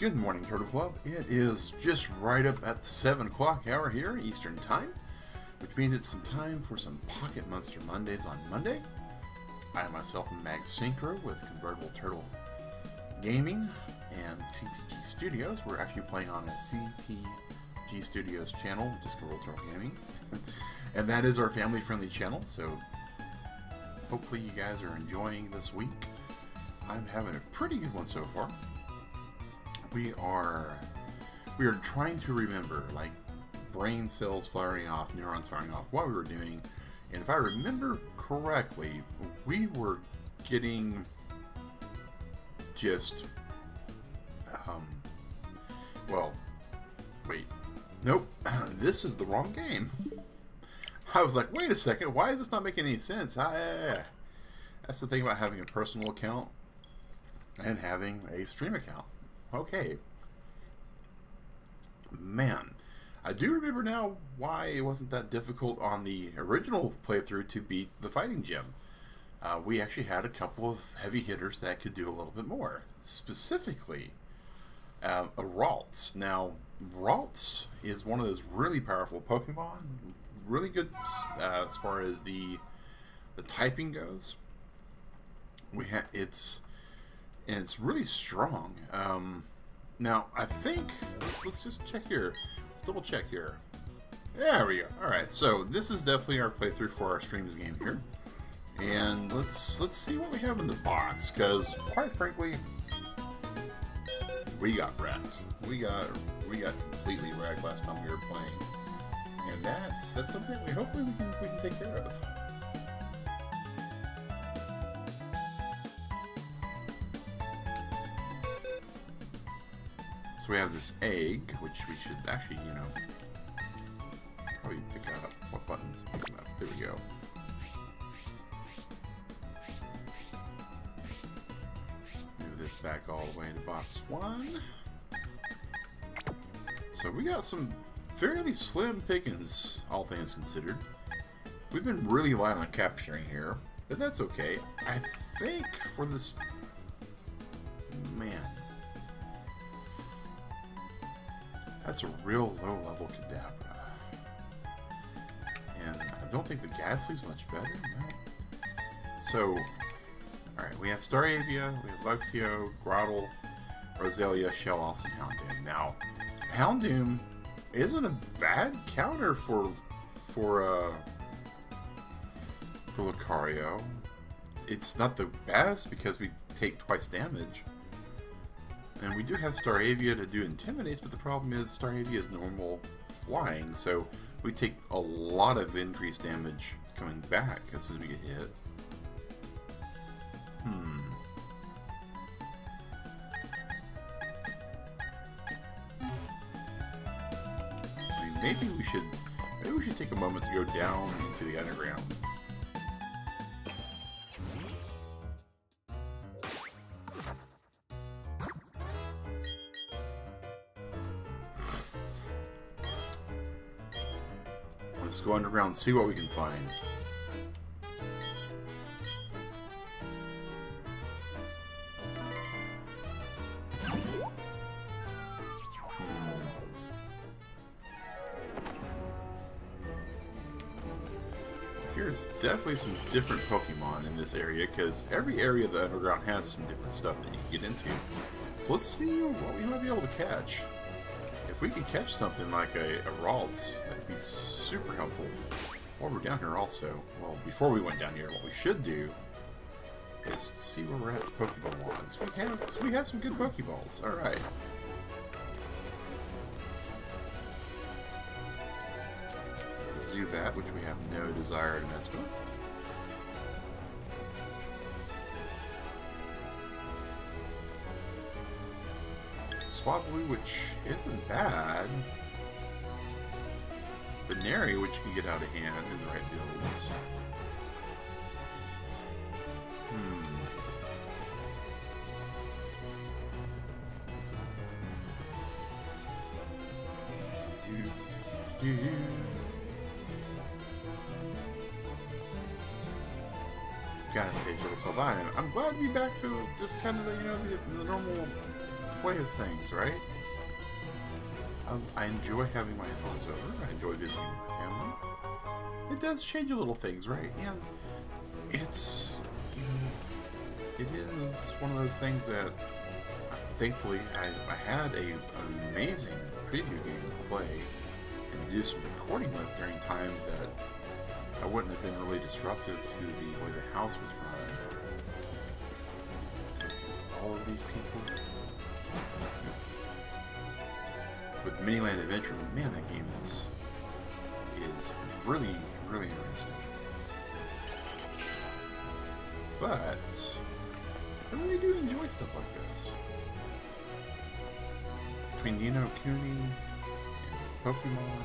Good morning, Turtle Club. It is just right up at the 7 o'clock hour here, Eastern Time, which means it's some time for some Pocket Monster Mondays on Monday. I myself am Mag Synchro with Convertible Turtle Gaming and CTG Studios. We're actually playing on a CTG Studios channel, which is Convertible Turtle Gaming. And that is our family-friendly channel, so hopefully you guys are enjoying this week. I'm having a pretty good one so far. We are trying to remember, like, brain cells firing off, neurons firing off, what we were doing. And if I remember correctly, we were getting just, well, wait, nope, this is the wrong game. I was like, wait a second, why is this not making any sense? That's the thing about having a personal account and having a stream account. Okay. Man, I do remember now why it wasn't that difficult on the original playthrough to beat the fighting gym. We actually had a couple of heavy hitters that could do a little bit more. Specifically, a Ralts. Now, Ralts is one of those really powerful Pokemon. Really good as far as the typing goes. It's really strong. Now, I think, let's just check here. Let's double check here. There we go. Alright, so this is definitely our playthrough for our streams game here. And let's see what we have in the box, because quite frankly, we got wrecked. We got completely wrecked last time we were playing. And that's something hopefully we can take care of. So we have this egg, which we should actually, probably pick up. What buttons? Pick them up. There we go. Move this back all the way into box 1. So we got some fairly slim pickings, all things considered. We've been really light on capturing here, but that's okay. I think for this... Man. That's a real low-level Kadabra. And I don't think the Ghastly's much better, no. So, alright, we have Staravia, we have Luxio, Grotle, Roselia, Shellos, and Houndoom. Now, Houndoom isn't a bad counter for Lucario. It's not the best because we take twice damage. And we do have Staravia to do Intimidates, but the problem is Staravia is normal flying, so we take a lot of increased damage coming back as soon as we get hit. I mean, maybe we should take a moment to go down into the underground. Let's go underground and see what we can find. Here's definitely some different Pokemon in this area, because every area of the underground has some different stuff that you can get into. So let's see what we might be able to catch. If we could catch something like a Ralts, that'd be super helpful. While we're down here also, well, before we went down here, what we should do is see where we're at Pokeball-wise. We have some good Pokeballs. Alright. It's a Zubat, which we have no desire to mess with. Swablu, which isn't bad. Baneri, which can get out of hand in the right builds. Gotta say, Turtle Club, I'm glad to be back to just kind of the normal way of things, right? I enjoy having my in-laws over. I enjoy visiting my family. It does change a little things, right? And it's, you know, it is one of those things that, thankfully, I had an amazing preview game to play and do some recording with during times that I wouldn't have been really disruptive to the way the house was run. All of these people. With Miniland Adventure, man, that game is really, really interesting. But I really do enjoy stuff like this. Between Ni no Kuni and Pokemon.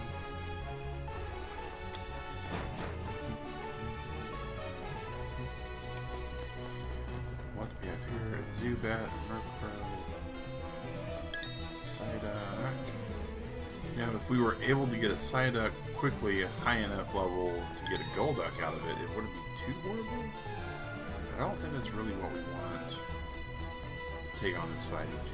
What do we have here? Zubat, Murkrow, Psyduck. Now, if we were able to get a Psyduck quickly at high enough level to get a Golduck out of it, it wouldn't be too horrible. But I don't think that's really what we want to take on this fighting gym.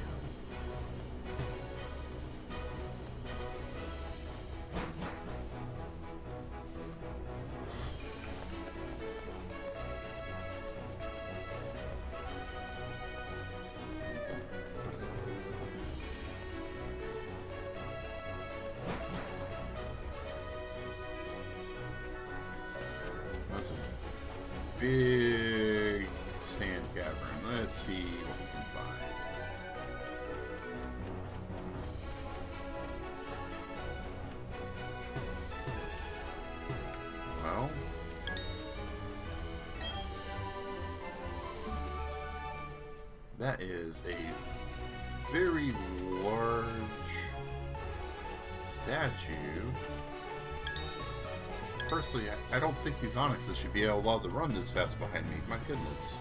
That's a big sand cavern. Let's see what we can find. Well, that is a very large statue. Personally, I don't think these Onyxes should be allowed to run this fast behind me. My goodness.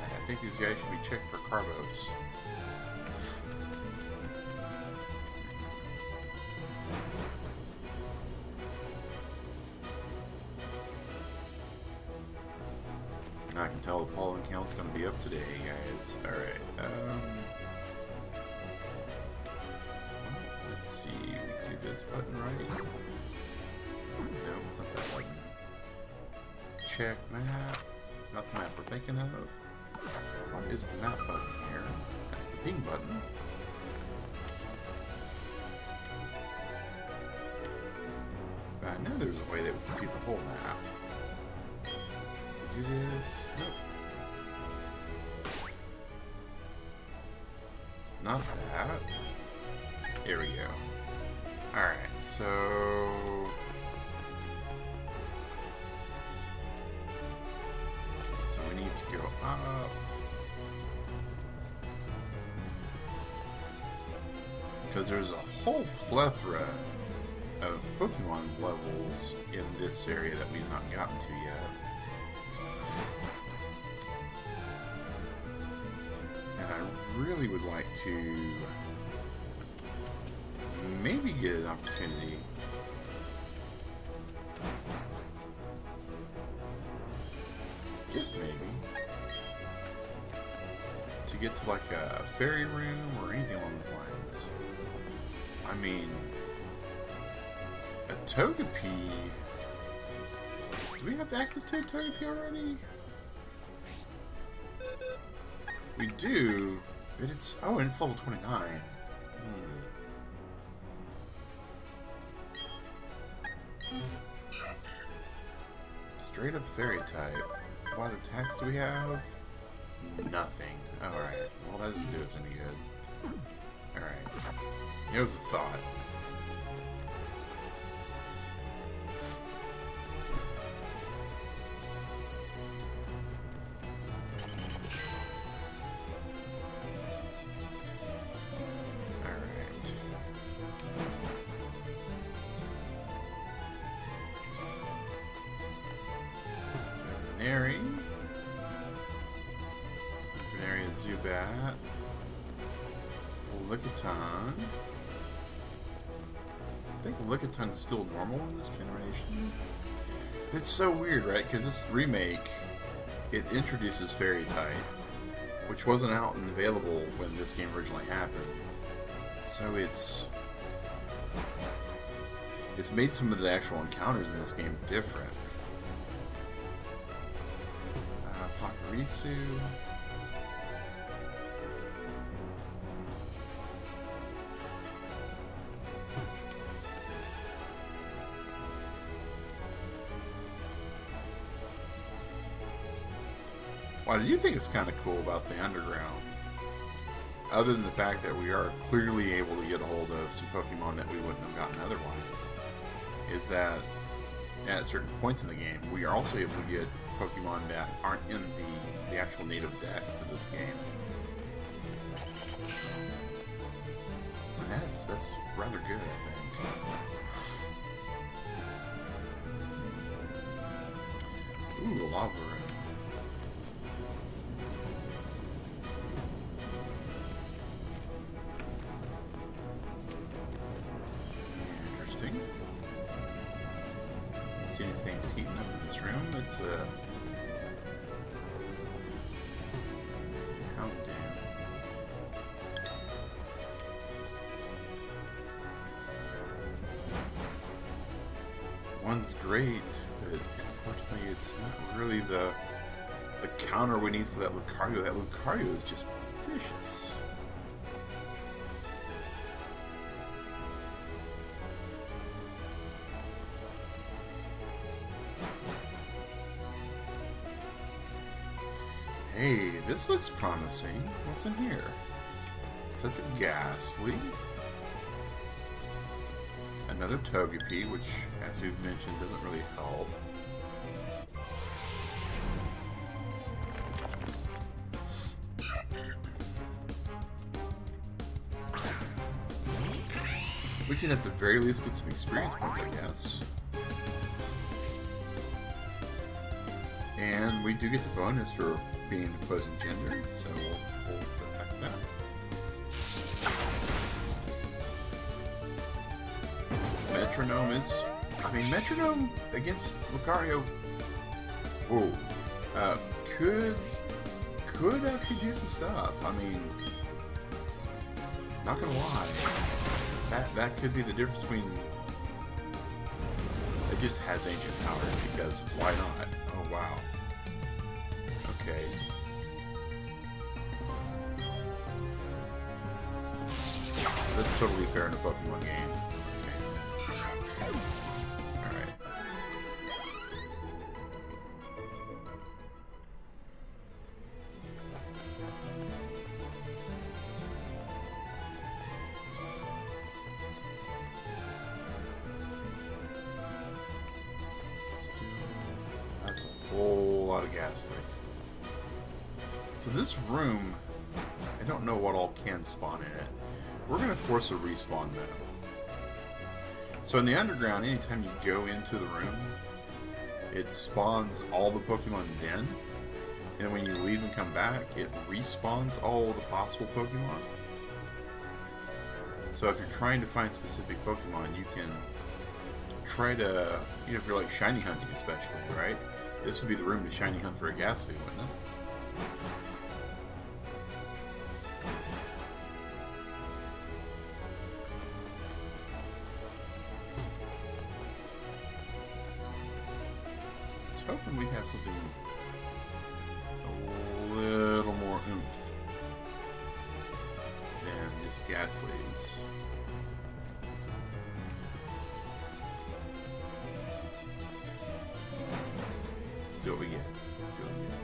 I think these guys should be checked for carbos. I can tell the pollen count's going to be up today, guys. Alright, let's see, we do this button right. No, it's not that button. Check map. Not the map we're thinking of. What is the map button here? That's the ping button. But I know there's a way that we can see the whole map. Do this. Nope. It's not that. Here we go. Alright, so we need to go up. Because there's a whole plethora of Pokemon levels in this area that we've not gotten to yet. And I really would like to maybe get an opportunity just maybe to get to like a fairy room or anything along those lines. I mean, a Togepi. Do we have access to a Togepi already? We do, but it's... Oh, and it's level 29. Straight up fairy type. What attacks do we have? Nothing. Alright. Well, that doesn't do us any good. Alright. It was a thought. Legendary Zubat. Lickitung. I think Lickitung is still normal in this generation. It's so weird, right? Because this remake, it introduces Fairy type, which wasn't out and available when this game originally happened. So it's made some of the actual encounters in this game different. Pakarisu. What do you think is kind of cool about the underground? Other than the fact that we are clearly able to get a hold of some Pokemon that we wouldn't have gotten otherwise, is that at certain points in the game, we are also able to get Pokemon that aren't in the actual native dex of this game. And that's rather good, I think. Ooh, a lava room. Interesting. See anything's heating up in this room? It's a countdown. One's great, but unfortunately it's not really the counter we need for that Lucario. That Lucario is just vicious. Hey, this looks promising. What's in here? So that's a Ghastly. Another Togepi, which, as we've mentioned, doesn't really help. We can at the very least get some experience points, I guess. And we do get the bonus for being opposing gender, so we'll affect that. Metronome is... I mean, Metronome against Lucario... Whoa. Could actually do some stuff. I mean... Not gonna lie. That could be the difference between... It just has ancient power, because why not? Oh, wow. Okay. That's totally fair in a Pokemon game. Okay. Alright. Still, that's a whole lot of Ghastly. So this room, I don't know what all can spawn in it. We're going to force a respawn though. So in the underground, anytime you go into the room, it spawns all the Pokemon then. And when you leave and come back, it respawns all the possible Pokemon. So if you're trying to find specific Pokemon, you can try to, you know, if you're like shiny hunting especially, right? This would be the room to shiny hunt for a Ghastly, wouldn't it? Hoping we have something a little more oomph than just Ghastly's. See what we get. See what we get.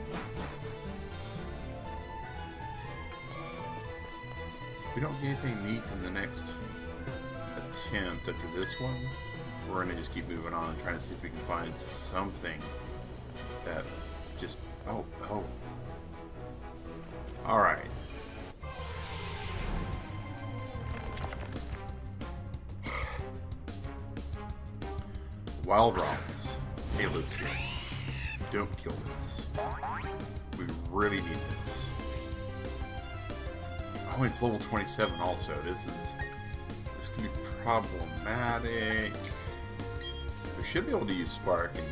If we don't get anything neat in the next attempt after this one, we're gonna just keep moving on, trying to see if we can find something that just... Oh. Alright. Wild Rots. Hey, Lucio. Don't kill this. We really need this. Oh, it's level 27 also. This can be problematic. we should be able to use Spark and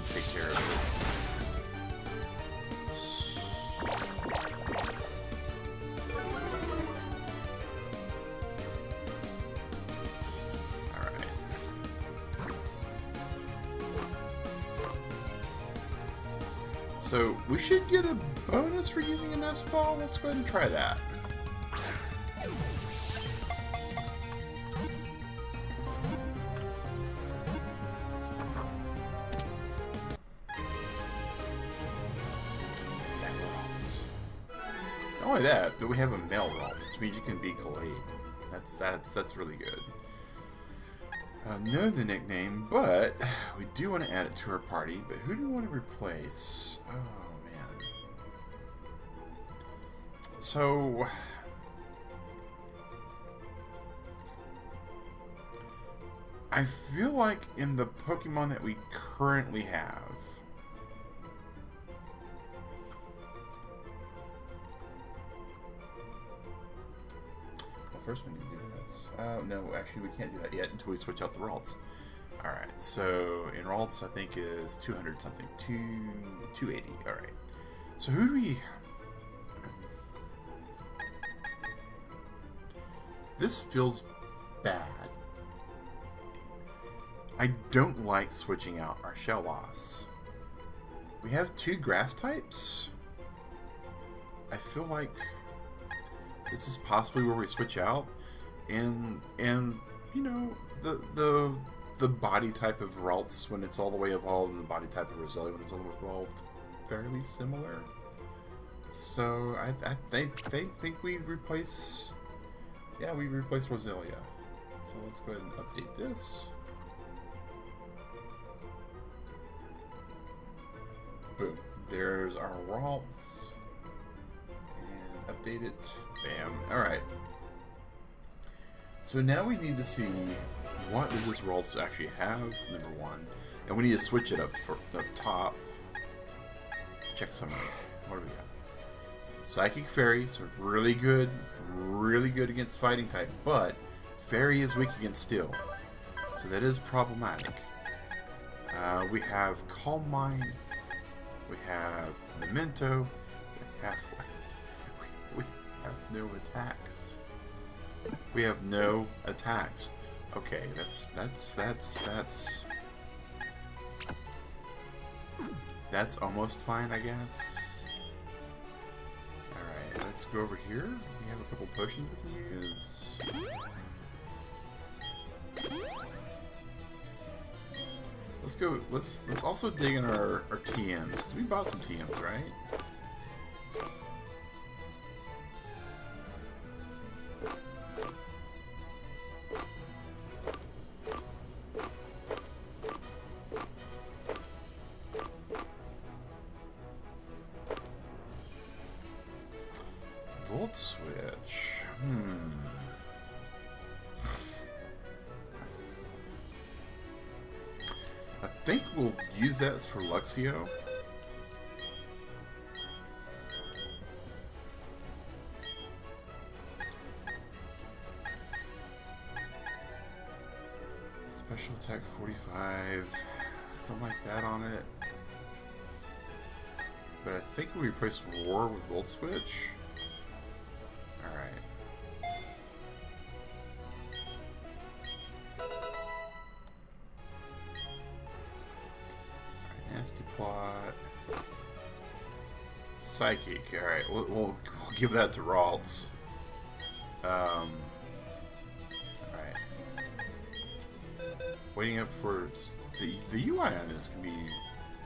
take care of it. So, we should get a bonus for using a nest ball. Let's go ahead and try that. Not only that, but we have a male Ralts, which means you can be Khalid. That's really good. Know the nickname, but we do want to add it to our party. But who do we want to replace? Oh man. So I feel like in the Pokemon that we currently have, first we need to do this. No, actually we can't do that yet until we switch out the Ralts. Alright, so in Ralts I think is 200 something. 280, alright. So who do we... This feels bad. I don't like switching out our shell loss. We have 2 grass types. I feel like this is possibly where we switch out, and you know, the body type of Ralts when it's all the way evolved and the body type of Roselia when it's all the way evolved, fairly similar. So I think we replace, yeah, we replace Roselia. So let's go ahead and update this. Boom. There's our Ralts. And update it. Bam. Alright. So now we need to see what does this Ralts actually have, number one. And we need to switch it up for the top. Check summary. What do we got? Psychic Fairy, so really good against fighting type, but Fairy is weak against Steel. So that is problematic. We have Calm Mind. We have Memento. We have no attacks. We have no attacks. Okay, that's almost fine, I guess. Alright, let's go over here. We have a couple potions we can use. Let's go, let's also dig in our TMs, because we bought some TMs, right? Volt switch. I think we'll use that for Luxio. Special attack 45. Don't like that on it. But I think we replace Roar with Volt Switch. Alright. Nasty Plot. Psychic. Alright, we'll give that to Ralts. Alright. Waiting up for the UI on this can be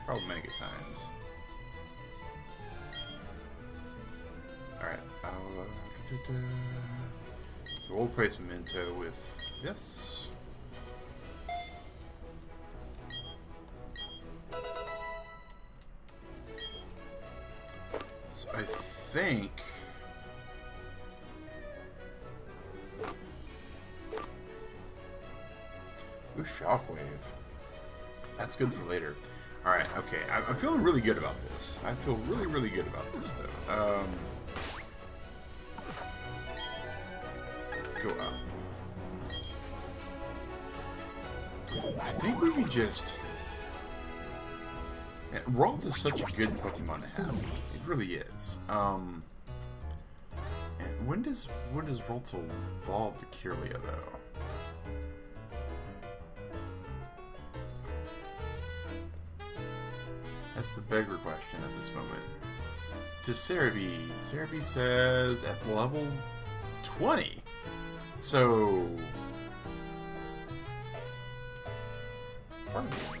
problematic at times. Alright. So we'll replace Memento with this. So I think ooh, Shockwave. That's good for later. Alright, okay. I'm feeling really good about this. I feel really good about this, though. Go up. I think we can just And Ralts is such a good Pokemon to have. It really is. And when does Ralts evolve to Kirlia though? That's the bigger question at this moment. To Cerebi. Cerebi says at level 20. So... Pardon me a moment.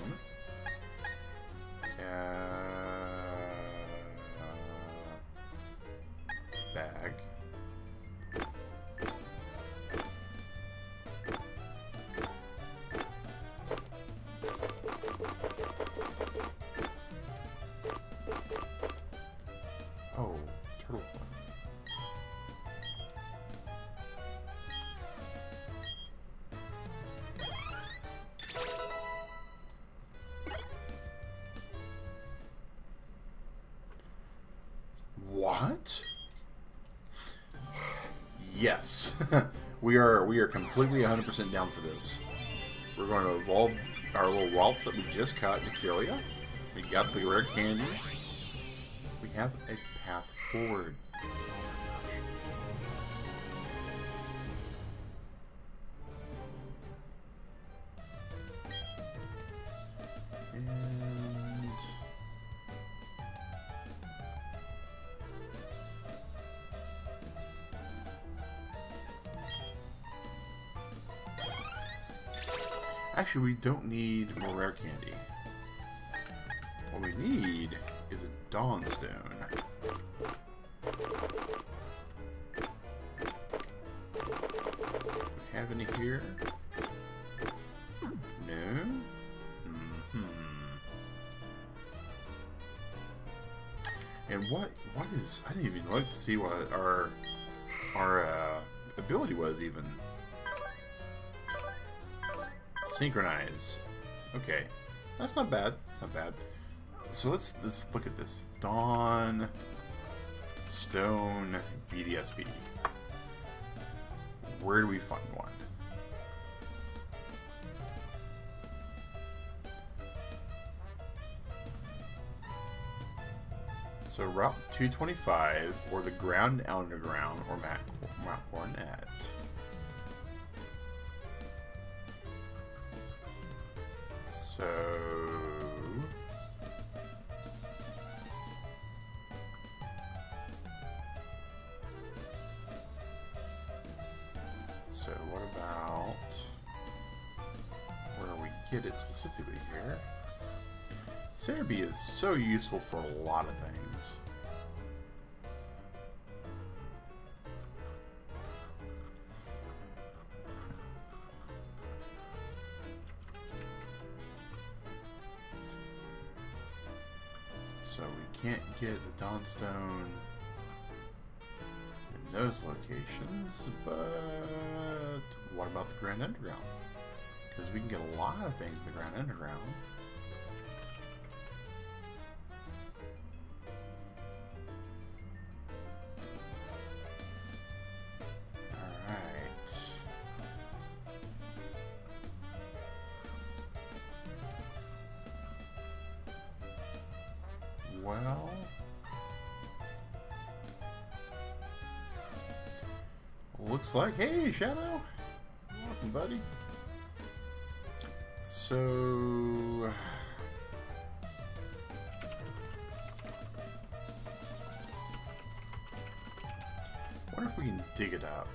Bag. Oh, turtle one. What? Yes. we are completely 100% down for this. We're going to evolve our little Ralts that we just caught in Kirlia. We got the rare candies. We have a path forward. And actually, we don't need more rare candy. What we need is a Dawn Stone. Have any here? No? And what is... I didn't even look to see what our ability was even. Synchronize. Okay. That's not bad. That's not bad. So let's look at this. Dawn Stone BDSP. Where do we find one? So Route 225, or the Ground Underground, or Mount Coronet. So what about where we get it specifically here? Cerebi is so useful for a lot of things. So we can't get the Dawnstone in those locations, but what about the Grand Underground? Because we can get a lot of things in the Grand Underground. Well, looks like, hey, Shadow, welcome, buddy. So, wonder if we can dig it up.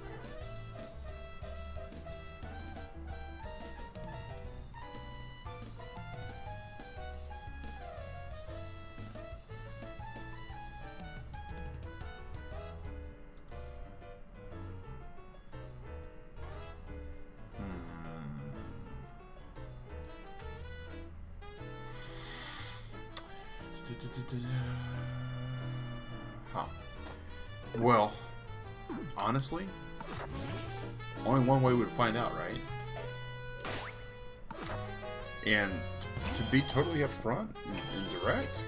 Huh. Well, honestly, only one way we would find out, right? And to be totally upfront and direct,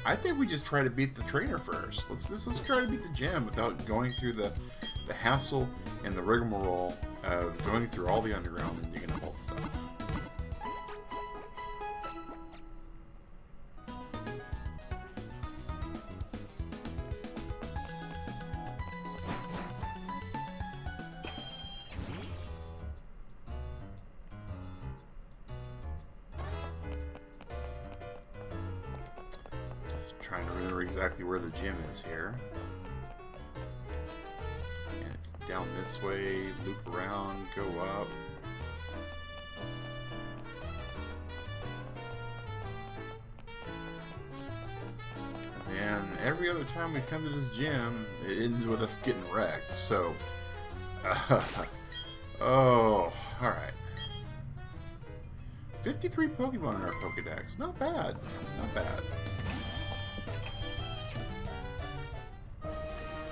I think we just try to beat the trainer first. Let's try to beat the gym without going through the hassle and the rigmarole of going through all the underground and digging up all the stuff. trying to remember exactly where the gym is here. And it's down this way, loop around, go up. And every other time we come to this gym, it ends with us getting wrecked. So, oh, alright. 53 Pokemon in our Pokedex. Not bad. Not bad.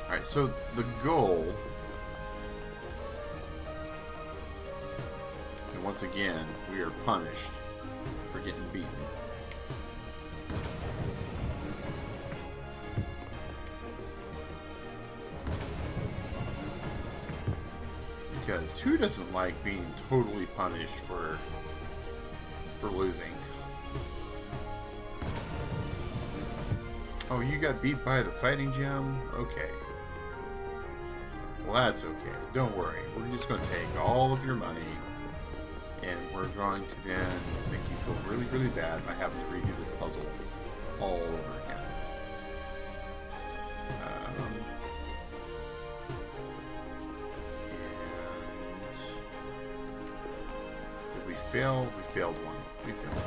Alright, so the goal... And once again, we are punished for getting beaten. Because who doesn't like being totally punished for losing? Oh, you got beat by the fighting gym? Okay. Well, that's okay. Don't worry. We're just going to take all of your money, and we're going to then make you feel really, really bad by having to redo this puzzle all over again. Did we fail? We failed one. We failed one.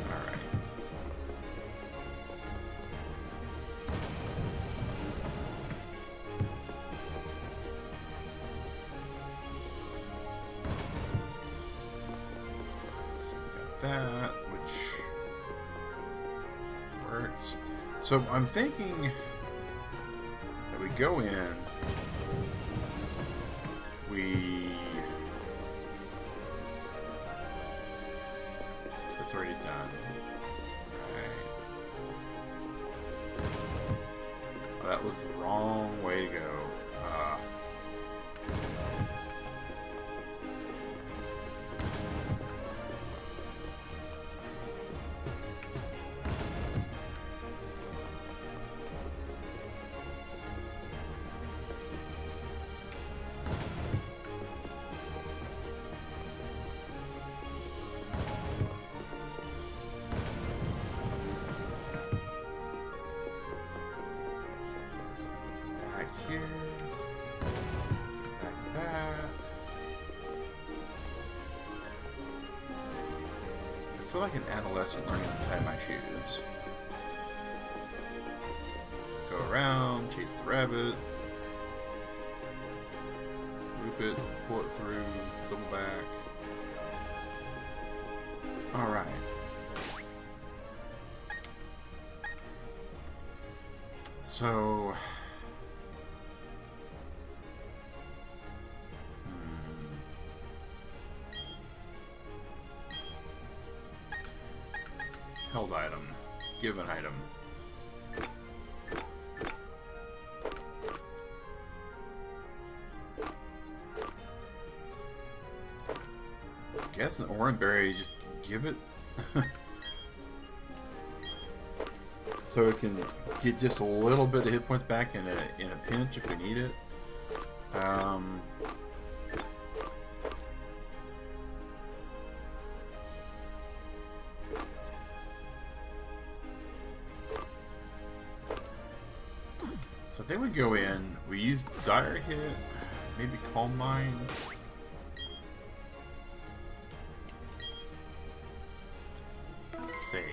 Alright. Alright. So we got that, which works. So I'm thinking that we go in, so it's already done. Alright. Oh, that was the wrong way to go. Here, back that. I feel like an adolescent learning to tie my shoes. Go around, chase the rabbit, loop it, pull it through, double back. Alright. So... held item. Give an item. I guess an orange berry, just give it. So it can get just a little bit of hit points back in a pinch if we need it. So I think we go in, we use Dire Hit, maybe Calm Mind. Save.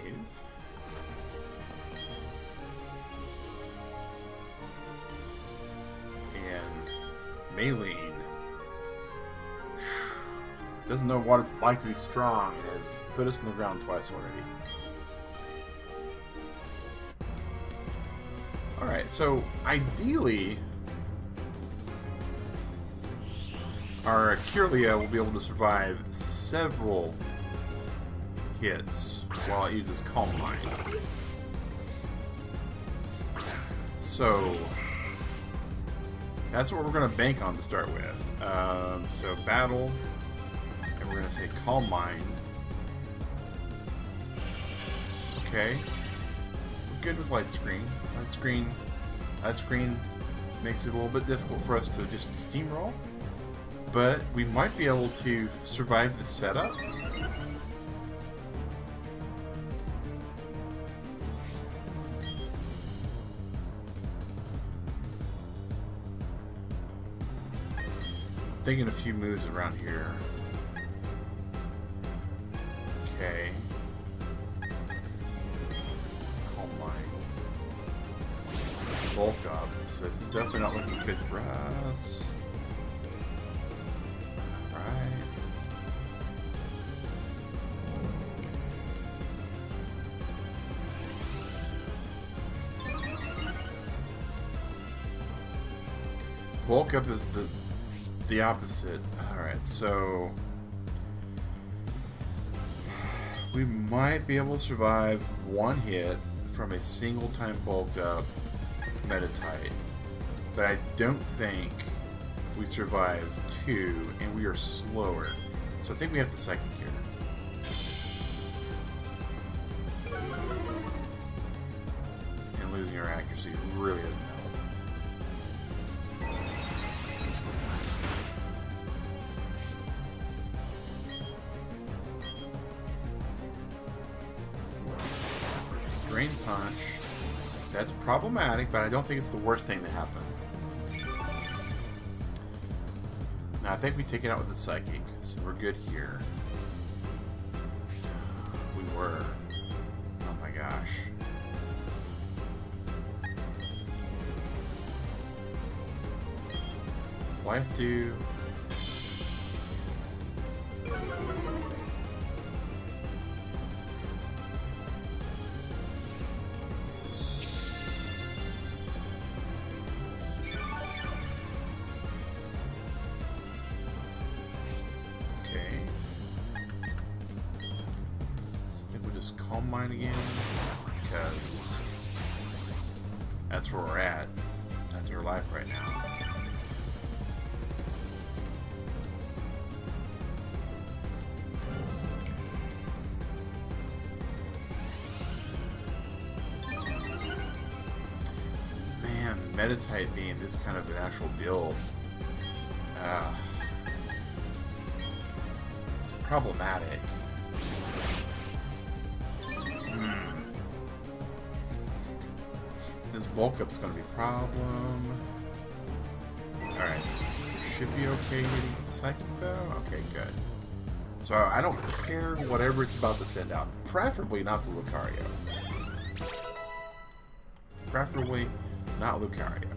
And Maylene. Doesn't know what it's like to be strong, and has put us in the ground twice already. Alright, so ideally, our Kirlia will be able to survive several hits while it uses Calm Mind. So, that's what we're going to bank on to start with. So, Battle, and we're going to say Calm Mind. Okay. Good with light screen. Light screen makes it a little bit difficult for us to just steamroll. but we might be able to survive the setup. Thinking a few moves around here. Okay. Calm mind. Bulk up. So this is definitely not looking good for us. Alright. Bulk up is the opposite. Alright, so we might be able to survive one hit from a single time bulked up Metatite, but I don't think we survive two, and we are slower. So I think we have to Psychic here. And losing our accuracy really doesn't help. Drain Punch. That's problematic, but I don't think it's the worst thing to happen. Now, I think we take it out with the Psychic, so we're good here. We were. Oh my gosh. Life do. Calm Mind again, because that's where we're at. That's our life right now. Man, Metatite being this kind of an actual build, it's problematic. This bulk up's gonna be a problem. Alright. Should be okay hitting the Psychic though? Okay, good. So I don't care whatever it's about to send out. Preferably not the Lucario. Preferably not Lucario.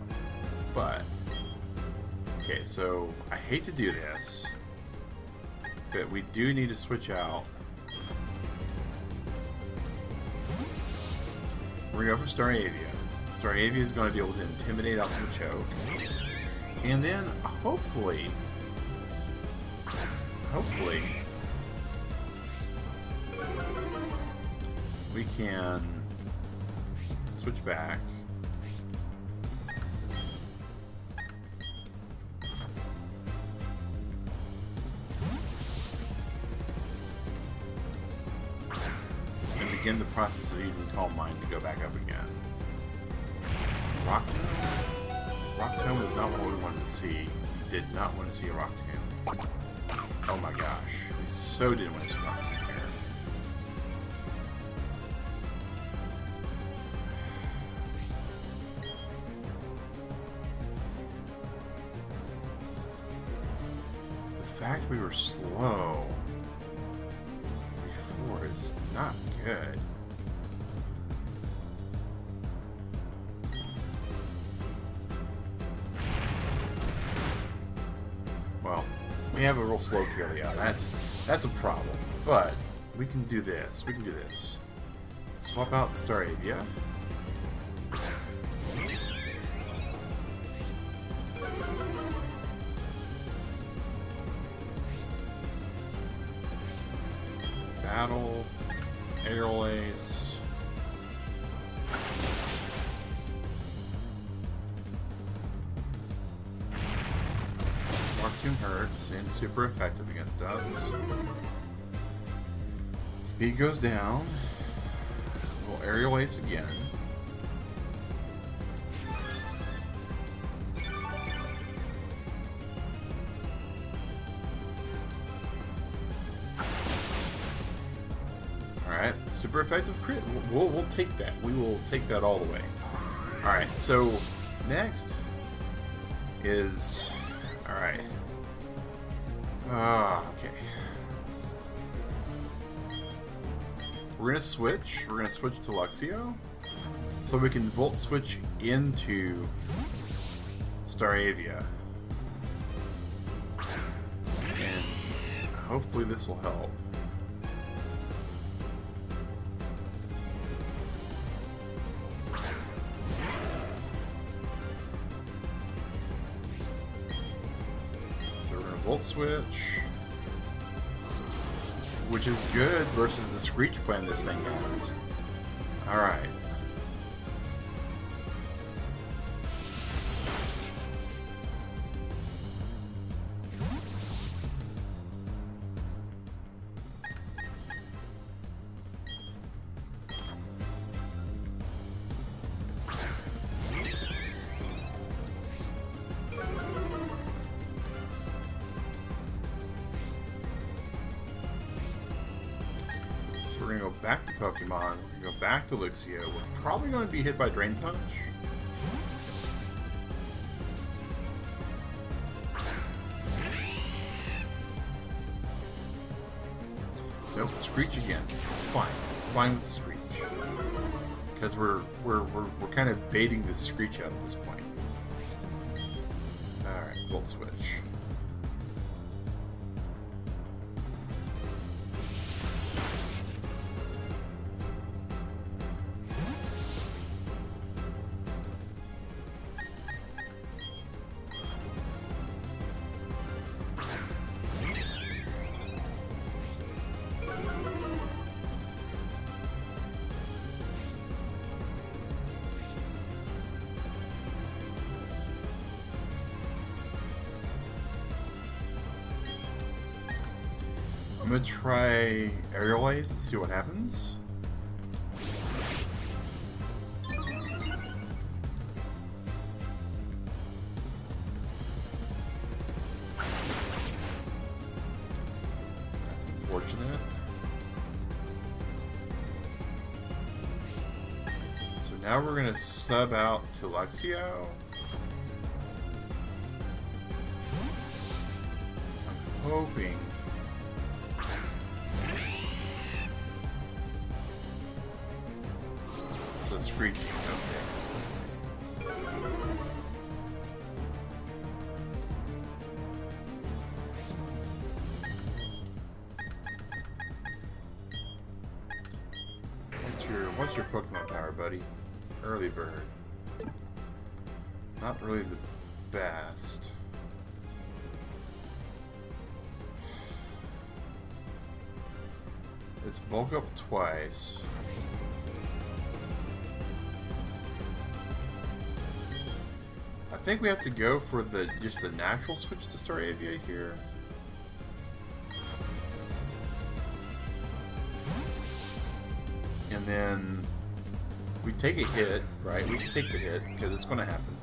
But okay, so I hate to do this, but we do need to switch out. We're gonna go for Staravia. Staravia is going to be able to intimidate out the choke. And then, hopefully, we can switch back. And begin the process of using Calm Mind to go back up again. Rock Tomb? Rock Tomb is not what we wanted to see. We did not want to see a Rock Tomb. Oh my gosh. We so didn't want to see Rock Tomb here. The fact we were slow before is not good. Well, we have a real slow Kirlia. That's a problem. But we can do this. We can do this. Swap out Staravia. Battle. Aerial Ace. Hurts and super effective against us. Speed goes down. We'll Aerial Ace again. super effective crit. We'll take that. We will take that all the way. Alright, so next is... Alright. Okay. We're going to switch. We're going to switch to Luxio. So we can Volt Switch into Staravia. And hopefully this will help. So we're going to Volt Switch. Which is good versus the Screech plan this thing has. Alright. So we're going to go back to Pokemon. We're going to go back to Luxio. We're probably going to be hit by Drain Punch. Nope, Screech again. It's fine. Fine with the Screech. Because we're kind of baiting the Screech out at this point. Alright, Volt Switch. I'm gonna try Aerial Ace and see what happens. That's unfortunate. So now we're gonna sub out to Luxio. I'm hoping. Screeching, okay. What's your Pokemon power, buddy? Early Bird. Not really the best. It's bulk up twice. I think we have to go for just the natural switch to Staravia here. And then we take a hit, right? We can take the hit because it's going to happen.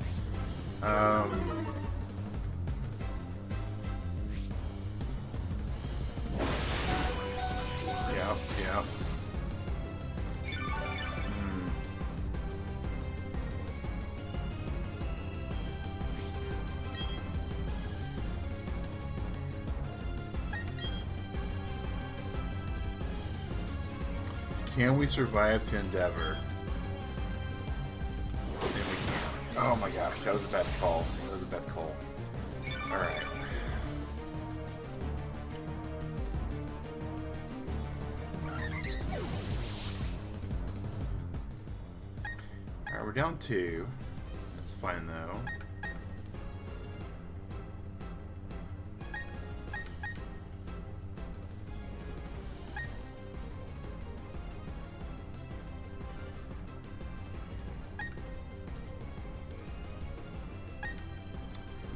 Yeah. Can we survive to Endeavor? And we can. Oh my gosh, that was a bad call. That was a bad call. Alright. Alright, we're down 2. That's fine though.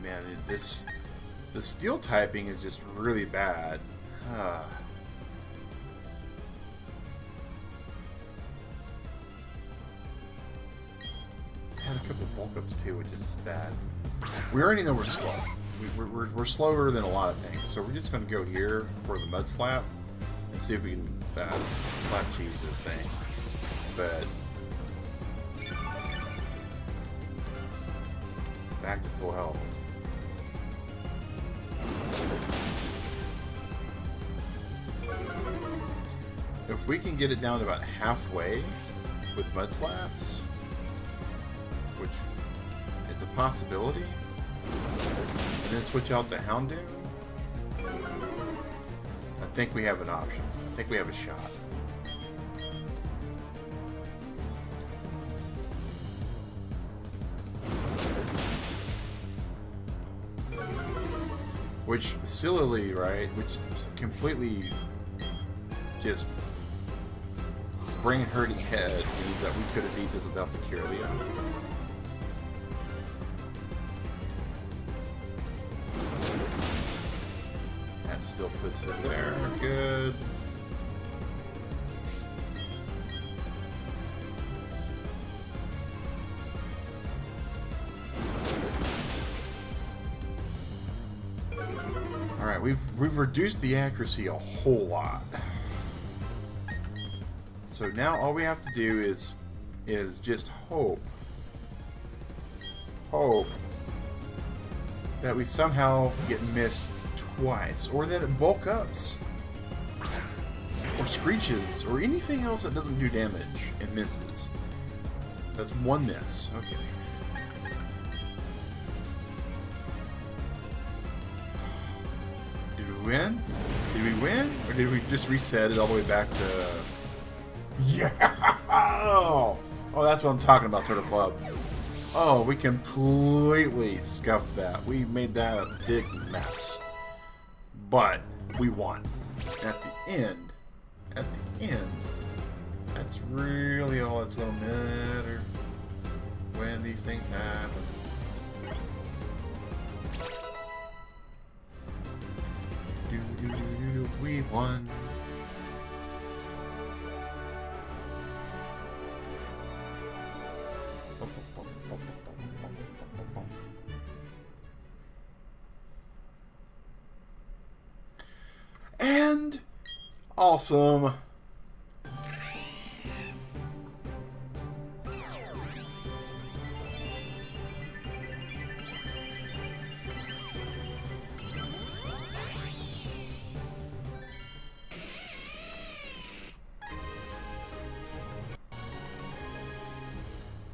Man, the steel typing is just really bad. It's had a couple bulk ups too, which is bad. We already know we're slow. We're slower than a lot of things, so we're just going to go here for the Mud Slap and see if we can slap cheese this thing. But it's back to full health. If we can get it down to about halfway with mud slaps, which it's a possibility, and then switch out to Houndoom, I think we have an option. I think we have a shot. Which, sillily, right, which completely just brain hurting head means that we could have beat this without the Kirlia. That still puts it there. Good. Alright, we've reduced the accuracy a whole lot. So now all we have to do is just hope that we somehow get missed twice, or that it bulk ups, or screeches, or anything else that doesn't do damage and misses. So that's one miss. Okay. Did we win? Did we win? Or did we just reset it all the way back to... Yeah! Oh, that's what I'm talking about, Turtle Club. Oh, we completely scuffed that. We made that a big mess. But we won. At the end, that's really all that's going to matter when these things happen. We won. And awesome.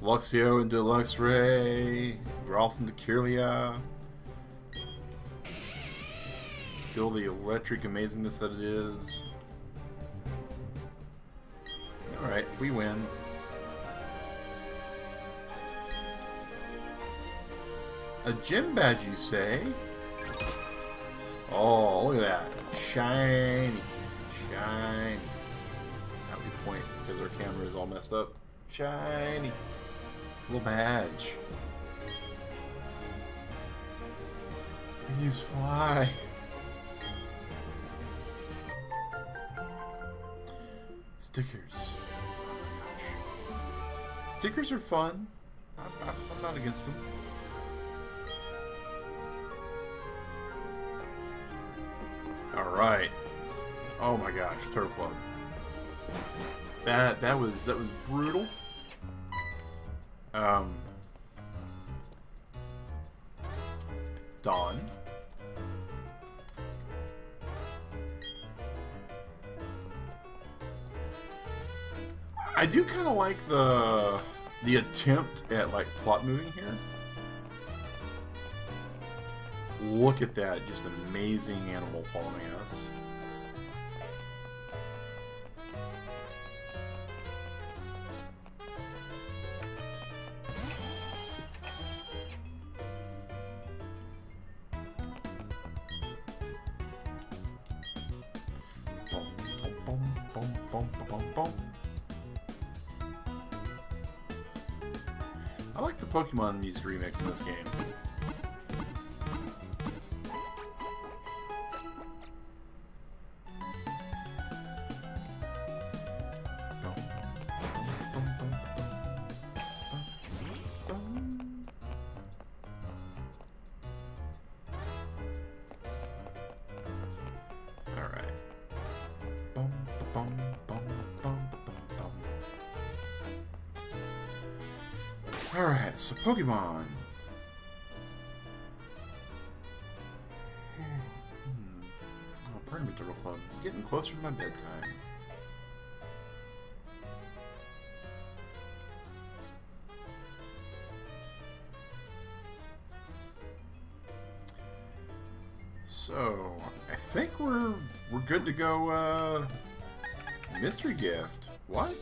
Luxio and Deluxe Ray, Ralston to Kirlia. Still the electric amazingness that it is. Alright, we win. A gym badge, you say? Oh, look at that. Shiny. Shiny. How we point because our camera is all messed up. Shiny. Little badge. We use fly. Stickers. Oh my gosh. Stickers are fun. I'm not against them. Alright. Oh my gosh, Turtle Club. That was brutal. Dawn. I do kind of like the attempt at like plot moving here. Look at that, just amazing animal following us. I like the Pokemon music remix in this game. Alright, so Pokemon. Oh, pardon me, Turtle Club. I'm getting closer to my bedtime. So, I think we're good to go, mystery gift. What?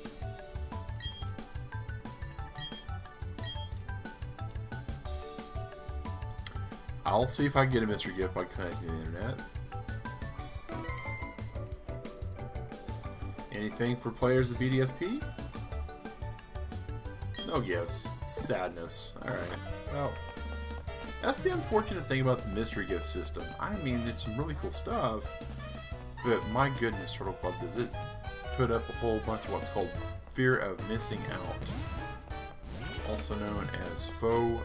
I'll see if I can get a mystery gift by connecting to the internet. Anything for players of BDSP? No gifts. Sadness. Alright. Well, that's the unfortunate thing about the mystery gift system. I mean, it's some really cool stuff, but my goodness, Turtle Club, does it put up a whole bunch of what's called fear of missing out, also known as FOMO.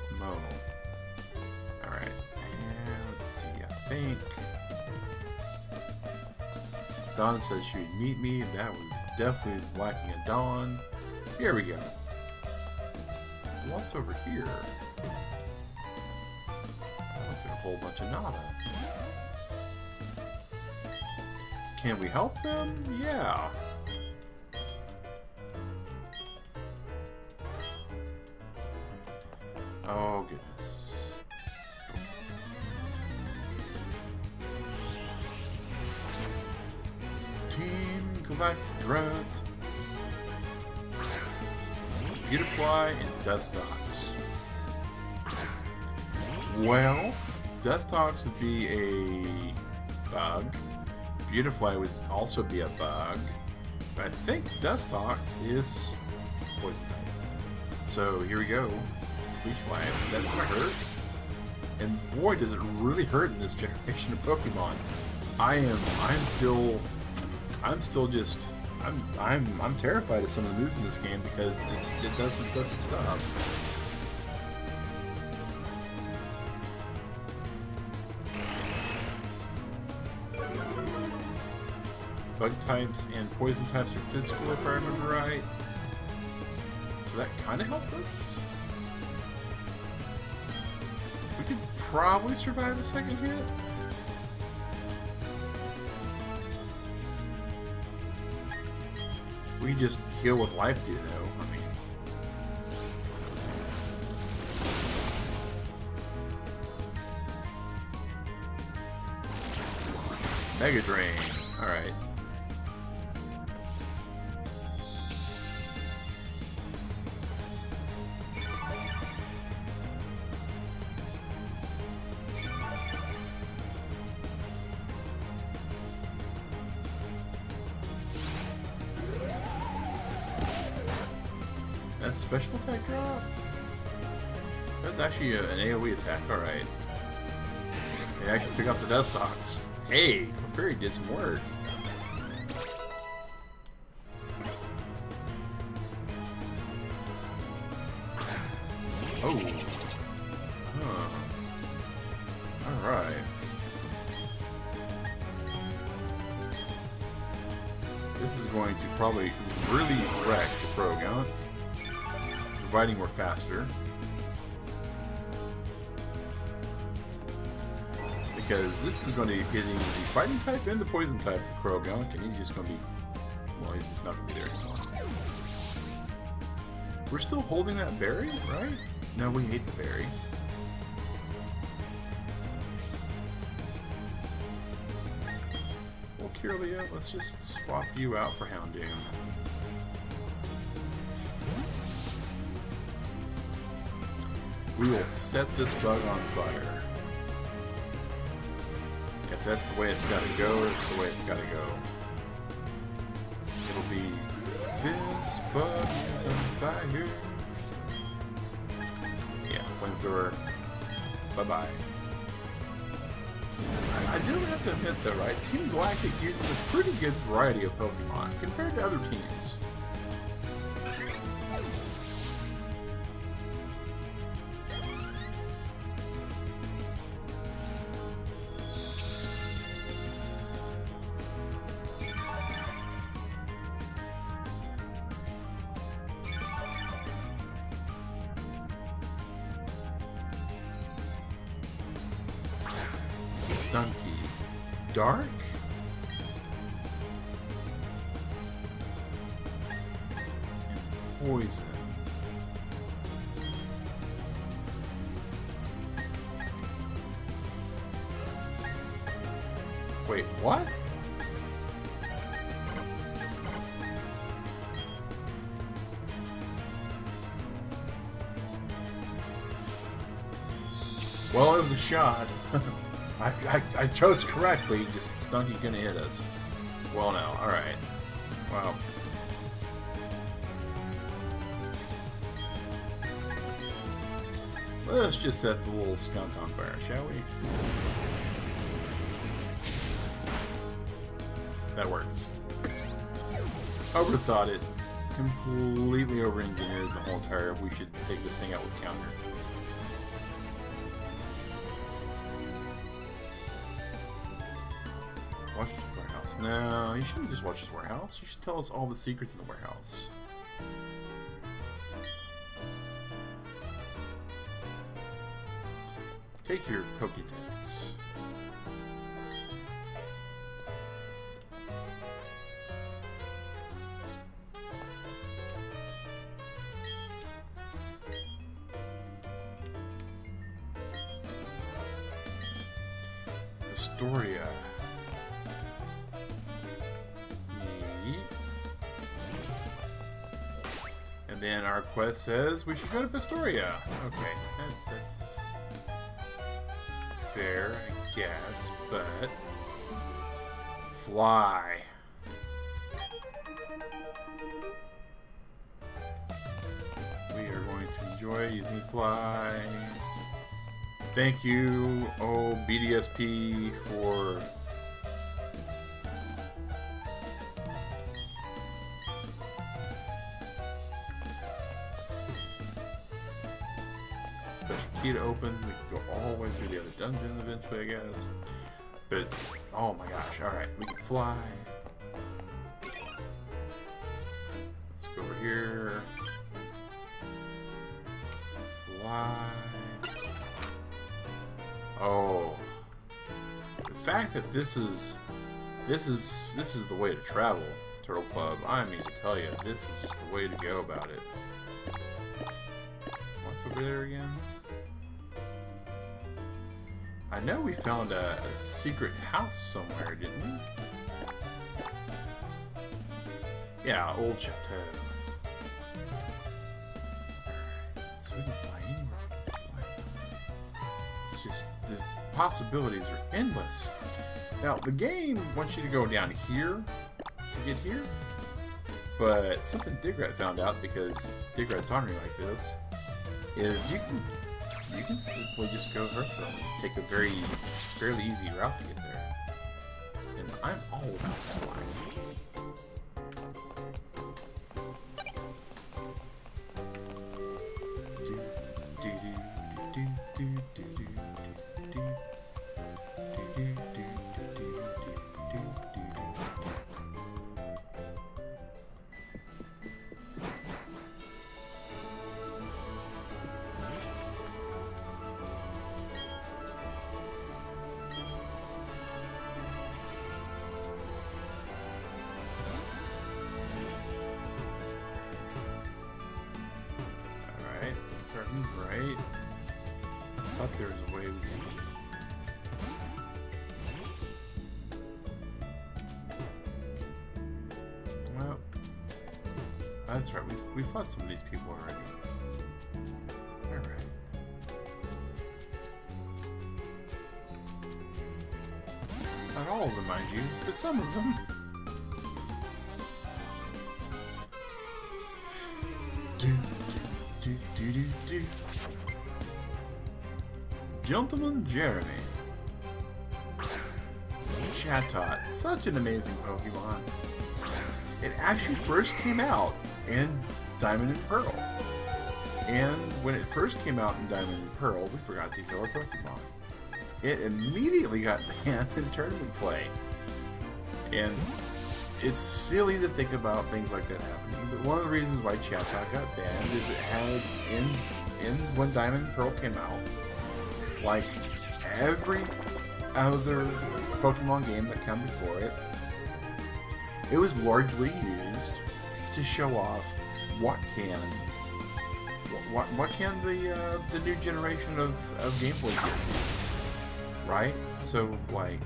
Alright, and let's see, I think Dawn said she would meet me. That was definitely lacking a Dawn. Here we go. What's over here? Looks like a whole bunch of nada. Can we help them? Yeah. Oh, goodness. Team Galactic Grunt, Beautifly, and Dustox. Well, Dustox would be a bug. Beautifly would also be a bug. But I think Dustox is poison type. So here we go. Bleach Fly. That's gonna hurt. And boy, does it really hurt in this generation of Pokemon. I'm terrified of some of the moves in this game because it does some perfect stuff. Bug types and poison types are physical, if I remember right. So that kind of helps us. We could probably survive a second hit. We just heal with life, do you know? I mean, Mega Drain. All right. That's special attack drop? That's actually an AoE attack, alright. It actually took out the Dustox. Hey, Clefairy did some work. Oh. Huh. Alright. This is going to probably really wreck the Croagunk, providing we're faster. Because this is going to be hitting the fighting type and the poison type of the Croagunk, and he's just going to be, well, he's just not going to be there anymore. We're still holding that berry, right? No, we hate the berry. Well, Kirlia, let's just swap you out for Houndoom. We will set this bug on fire. If that's the way it's gotta go, it's the way it's gotta go. It'll be, this bug is on fire. Yeah, flamethrower. Bye-bye. I do have to admit though, right? Team Galactic uses a pretty good variety of Pokemon compared to other teams. Stunky. Dark? And poison. Wait, what? Well, it was a shot. I chose correctly, just Stunky gonna hit us. Well, no, alright. Wow. Let's just set the little skunk on fire, shall we? That works. Overthought it. Completely over-engineered the whole entire. We should take this thing out with counter. Watch this warehouse. No, you shouldn't just watch this warehouse. You should tell us all the secrets in the warehouse. Take your Pokédex. Astoria. And then our quest says we should go to Pastoria. Okay, that's fair, I guess, but fly. We are going to enjoy using fly. Thank you, oh BDSP, for special key to open. We can go all the way through the other dungeon eventually, I guess. But oh my gosh! All right, we can fly. Let's go over here. Fly. Oh, the fact that this is the way to travel, Turtle Club. I mean to tell you, this is just the way to go about it. What's over there again? I know we found a secret house somewhere, didn't we? Yeah, old chateau. Alright, so we can fly anywhere. It's just, the possibilities are endless. Now, the game wants you to go down here to get here, but something Digrat found out, because Digrat's on me like this, is you can simply just go Hearthstone. Take a fairly easy route to get there. And I'm all about that life. Right. I thought there was a way we could. Well, that's right. We fought some of these people already. Alright. Not all of them, mind you, but some of them. Gentleman Jeremy. Chatot, such an amazing Pokemon. It actually first came out in Diamond and Pearl. And when it first came out in Diamond and Pearl, we forgot to kill our Pokemon. It immediately got banned in tournament play. And it's silly to think about things like that happening, but one of the reasons why Chatot got banned is it had, in when Diamond and Pearl came out, like every other Pokemon game that came before it, it was largely used to show off what can the new generation of Game Boy give you, right? So like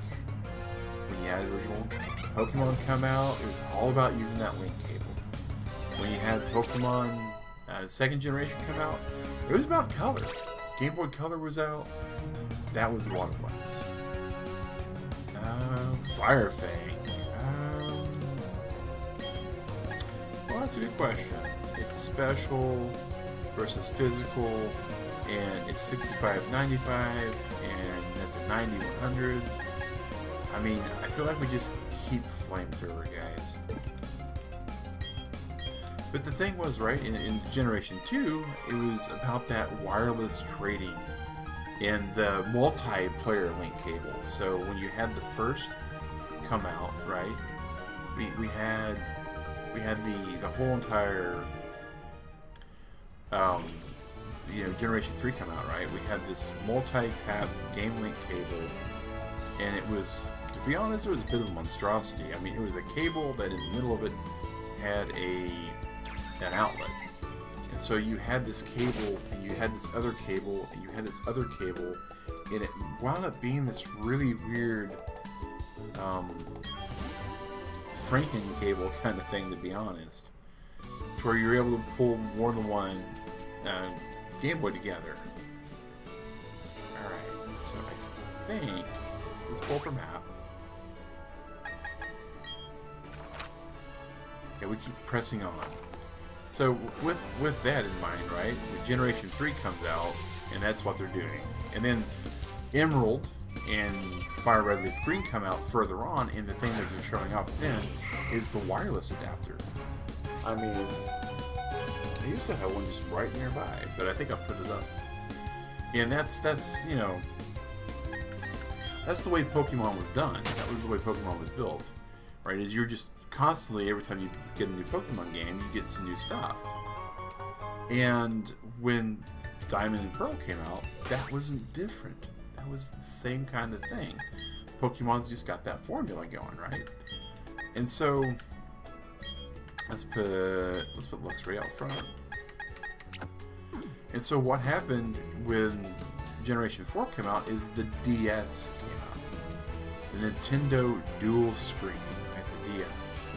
when you had the original Pokemon come out, it was all about using that link cable. When you had Pokemon second generation come out, it was about color. Game Boy Color was out. That was a lot of ones. Fire Fang. Well, that's a good question. It's special versus physical, and it's $65.95, and that's a 90-100. I mean, I feel like we just keep Flamethrower, guys. But the thing was, right, in Generation 2, it was about that wireless trading and the multiplayer link cable. So when you had the first come out, right, we had the whole entire Generation 3 come out, right? We had this multi-tap game link cable, and it was, to be honest, it was a bit of a monstrosity. I mean, it was a cable that in the middle of it had an outlet. And so you had this cable, and you had this other cable, and you had this other cable, and it wound up being this really weird Franken cable kind of thing, to be honest, to where you're able to pull more than one Game Boy together. Alright, so I think this is pull for map. Okay, we keep pressing on. So with that in mind, right, Generation 3 comes out, and that's what they're doing. And then Emerald and Fire Red Leaf Green come out further on, and the thing that they're showing off then is the wireless adapter. I mean, I used to have one just right nearby, but I think I'll put it up. And that's you know, that's the way Pokemon was done. That was the way Pokemon was built, right? Is you're just constantly, every time you get a new Pokemon game, you get some new stuff. And when Diamond and Pearl came out, that wasn't different. That was the same kind of thing. Pokemon's just got that formula going, right? And so let's put Luxray out front. And so what happened when Generation 4 came out is the DS came out. The Nintendo Dual Screen, right? The DS.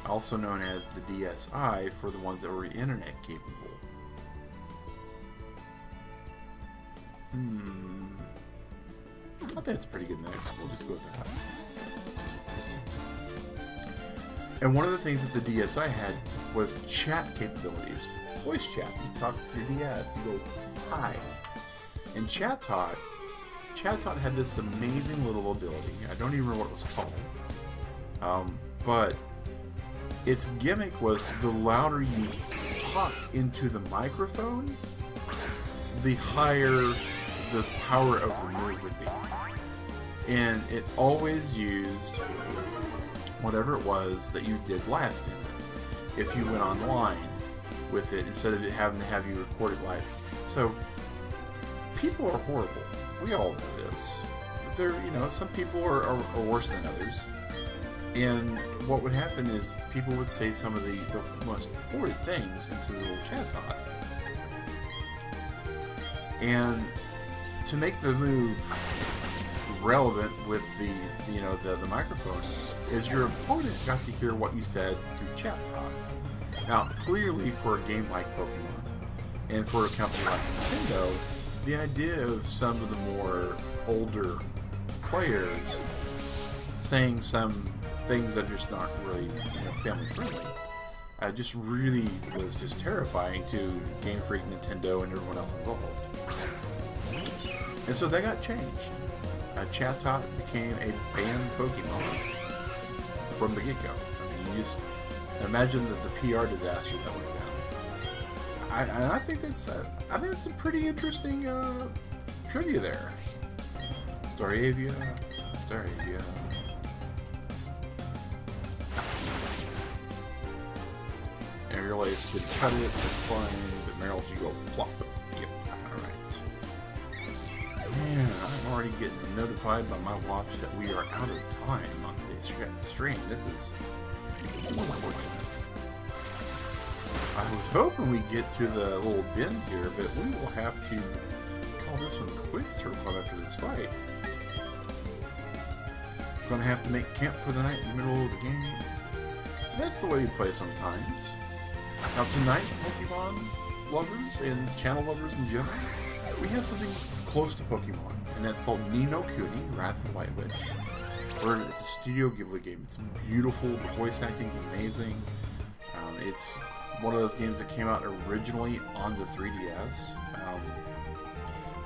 Also known as the DSi for the ones that were internet capable. I think it's a pretty good mix. We'll just go with that. And one of the things that the DSi had was chat capabilities. Voice chat. You talk to your DS, you go, hi. And Chat Talk had this amazing little ability. I don't even remember what it was called. But its gimmick was the louder you talk into the microphone, the higher the power of the move would be. And it always used whatever it was that you did last in it. If you went online with it, instead of it having to have you record it live. So, people are horrible. We all know this. But they're, you know, some people are worse than others. And what would happen is people would say some of the most horrid things into the little chat talk. And to make the move relevant with the microphone is your opponent got to hear what you said through chat talk. Now, clearly for a game like Pokemon and for a company like Nintendo, the idea of some of the more older players saying some things that are just not really family friendly just really was just terrifying to Game Freak, Nintendo, and everyone else involved. And so that got changed. Chat Talk became a banned Pokemon from the get-go. I mean, you just imagine the PR disaster that would have been. I think that's a pretty interesting trivia there. Staravia. Aerial Ace could cut it, that's fine, but Meryl should go plop. Yep, alright. Man, I'm already getting notified by my watch that we are out of time on today's stream. This is unfortunate. I was hoping we'd get to the little bend here, but we will have to call this one quits, Turtle Club, after this fight. Gonna have to make camp for the night in the middle of the game. That's the way we play sometimes. Now tonight, Pokemon lovers and channel lovers in general, we have something close to Pokemon, and that's called Ni no Kuni, Wrath of the White Witch. It's a Studio Ghibli game. It's beautiful. The voice acting's amazing. It's one of those games that came out originally on the 3DS,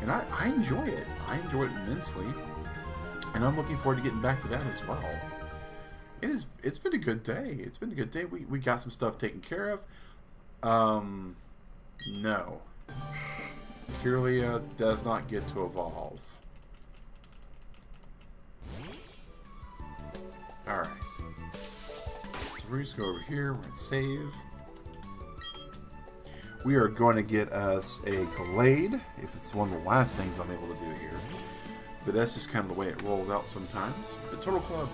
and I enjoy it. I enjoy it immensely, and I'm looking forward to getting back to that as well. It's been a good day. It's been a good day. We got some stuff taken care of. No. Kirlia does not get to evolve. Alright. So we're just going to go over here. We're going to save. We are going to get us a Glade, if it's one of the last things I'm able to do here. But that's just kind of the way it rolls out sometimes. But Turtle Club,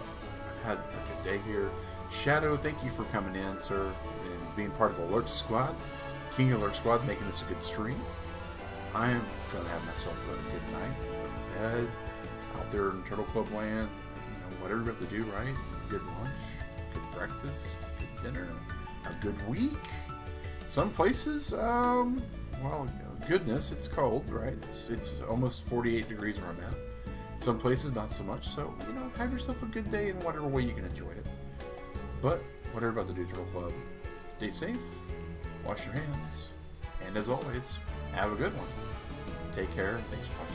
I've had a good day here. Shadow, thank you for coming in, sir, and being part of the Alert Squad. King Alert Squad, making this a good stream. I am going to have myself a good night. Go to bed, out there in Turtle Club land. You know, whatever you have to do, right? Good lunch, good breakfast, good dinner, a good week. Some places, well, you know, goodness, it's cold, right? It's almost 48 degrees where I'm at. Some places, not so much. So, you know, have yourself a good day in whatever way you can enjoy it. But, whatever about to do, Turtle Club, stay safe, wash your hands, and as always, have a good one. Take care. Thanks for watching.